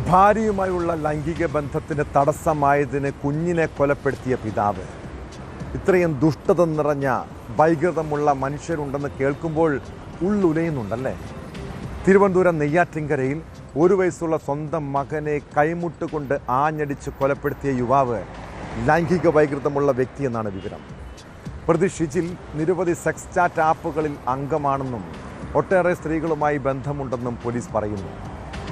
ഭാര്യയുമായുള്ള ലൈംഗിക ബന്ധത്തിന് തടസ്സമായതിന് കുഞ്ഞിനെ കൊലപ്പെടുത്തിയ പിതാവ്. ഇത്രയും ദുഷ്ടത നിറഞ്ഞ വൈകൃതമുള്ള മനുഷ്യരുണ്ടെന്ന് കേൾക്കുമ്പോൾ ഉള്ളുലയുന്നുണ്ടല്ലേ? തിരുവനന്തപുരം നെയ്യാറ്റിൻകരയിൽ 1 വയസ്സുള്ള സ്വന്തം മകനെ കൈമുട്ടുകൊണ്ട് ആഞ്ഞടിച്ച് കൊലപ്പെടുത്തിയ യുവാവ് ലൈംഗിക വൈകൃതമുള്ള വ്യക്തിയെന്നാണ് വിവരം. പ്രതി ഷിജിൽ നിരവധി സെക്സ് ചാറ്റ് ആപ്പുകളിൽ അംഗമാണെന്നും ഒട്ടേറെ സ്ത്രീകളുമായി ബന്ധമുണ്ടെന്നും പോലീസ് പറയുന്നു.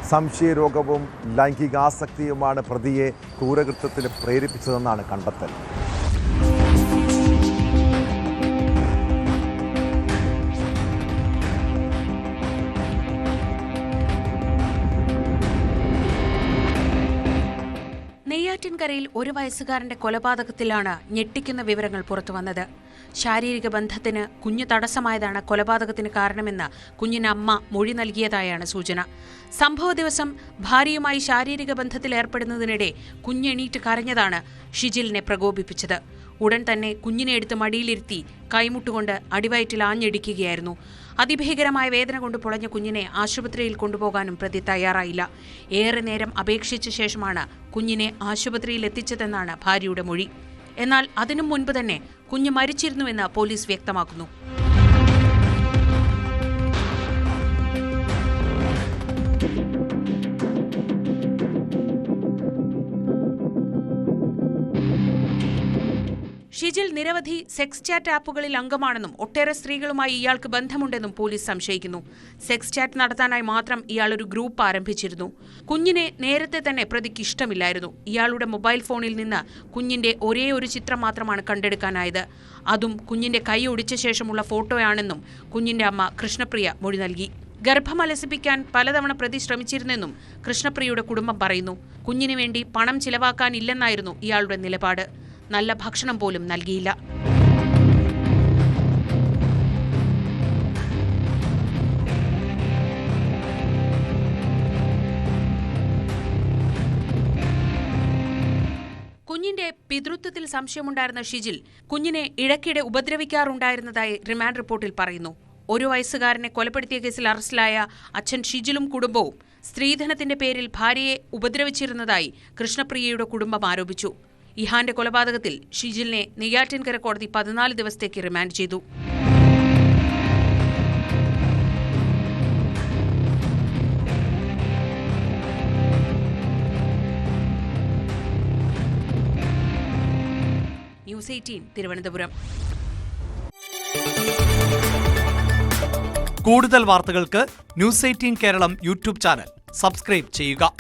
സംശയരോഗവും ലൈംഗികാസക്തിയുമാണ് പ്രതിയെ ക്രൂരകൃത്യത്തിന് പ്രേരിപ്പിച്ചതെന്നാണ് കണ്ടെത്തൽ. നെയ്യാറ്റിൻകരയിൽ 1 വയസ്സുകാരന്റെ കൊലപാതകത്തിലാണ് ഞെട്ടിക്കുന്ന വിവരങ്ങൾ പുറത്തുവന്നത്. ശാരീരിക ബന്ധത്തിന് കുഞ്ഞ് തടസ്സമായതാണ് കൊലപാതകത്തിന് കാരണമെന്ന് കുഞ്ഞിന് അമ്മ മൊഴി നൽകിയതായാണ് സൂചന. സംഭവ ദിവസം ഭാര്യയുമായി ശാരീരിക ബന്ധത്തിൽ ഏർപ്പെടുന്നതിനിടെ കുഞ്ഞെണീറ്റ് കരഞ്ഞതാണ് ഷിജിലിനെ പ്രകോപിപ്പിച്ചത്. ഉടൻ തന്നെ കുഞ്ഞിനെ എടുത്ത് മടിയിലിരുത്തി കൈമുട്ടുകൊണ്ട് അടിവയറ്റിൽ ആഞ്ഞടിക്കുകയായിരുന്നു. അതിഭീകരമായ വേദന കൊണ്ട് പൊളഞ്ഞ കുഞ്ഞിനെ ആശുപത്രിയിൽ കൊണ്ടുപോകാനും പ്രതി തയ്യാറായില്ല. ഏറെ നേരം അപേക്ഷിച്ച ശേഷമാണ് കുഞ്ഞിനെ ആശുപത്രിയിൽ എത്തിച്ചതെന്നാണ് ഭാര്യയുടെ മൊഴി. എന്നാൽ അതിനു മുൻപ് തന്നെ കുഞ്ഞ് മരിച്ചിരുന്നുവെന്ന് പോലീസ് വ്യക്തമാക്കുന്നു. ഷിജിൽ നിരവധി സെക്സ് ചാറ്റ് ആപ്പുകളിൽ അംഗമാണെന്നും ഒട്ടേറെ സ്ത്രീകളുമായി ഇയാൾക്ക് ബന്ധമുണ്ടെന്നും പോലീസ് സംശയിക്കുന്നു. സെക്സ് ചാറ്റ് നടത്താനായി മാത്രം ഇയാൾ ഒരു ഗ്രൂപ്പ് ആരംഭിച്ചിരുന്നു. കുഞ്ഞിനെ നേരത്തെ തന്നെ പ്രതിക്ക് ഇഷ്ടമില്ലായിരുന്നു. ഇയാളുടെ മൊബൈൽ ഫോണിൽ നിന്ന് കുഞ്ഞിന്റെ ഒരേ ഒരു ചിത്രം മാത്രമാണ് കണ്ടെടുക്കാനായത്. അതും കുഞ്ഞിന്റെ കൈ ഒടിച്ച ശേഷമുള്ള ഫോട്ടോയാണെന്നും കുഞ്ഞിന്റെ അമ്മ കൃഷ്ണപ്രിയ മൊഴി നൽകി. ഗർഭം അലസിപ്പിക്കാൻ പലതവണ പ്രതി ശ്രമിച്ചിരുന്നെന്നും കൃഷ്ണപ്രിയയുടെ കുടുംബം പറയുന്നു. കുഞ്ഞിനു വേണ്ടി പണം ചിലവാക്കാനില്ലെന്നായിരുന്നു ഇയാളുടെ നിലപാട്. നല്ല ഭക്ഷണം പോലും നൽകിയില്ല. കുഞ്ഞിന്റെ പിതൃത്വത്തിൽ സംശയമുണ്ടായിരുന്ന ഷിജിൽ കുഞ്ഞിനെ ഇടയ്ക്കിടെ ഉപദ്രവിക്കാറുണ്ടായിരുന്നതായി റിമാൻഡ് റിപ്പോർട്ടിൽ പറയുന്നു. 1 വയസ്സുകാരനെ കൊലപ്പെടുത്തിയ കേസിൽ അറസ്റ്റിലായ അച്ഛൻ ഷിജിലും കുടുംബവും സ്ത്രീധനത്തിന്റെ പേരിൽ ഭാര്യയെ ഉപദ്രവിച്ചിരുന്നതായി കൃഷ്ണപ്രിയയുടെ കുടുംബം ആരോപിച്ചു. ഇഹാന്റെ കൊലപാതകത്തിൽ ഷിജിലിനെ നെയ്യാറ്റിൻകര കോടതി 14 ദിവസത്തേക്ക് റിമാൻഡ് ചെയ്തു. ന്യൂസ് 18 തിരുവനന്തപുരം. കൂടുതൽ വാർത്തകൾക്ക് news 18 Keralam YouTube channel subscribe ചെയ്യുക.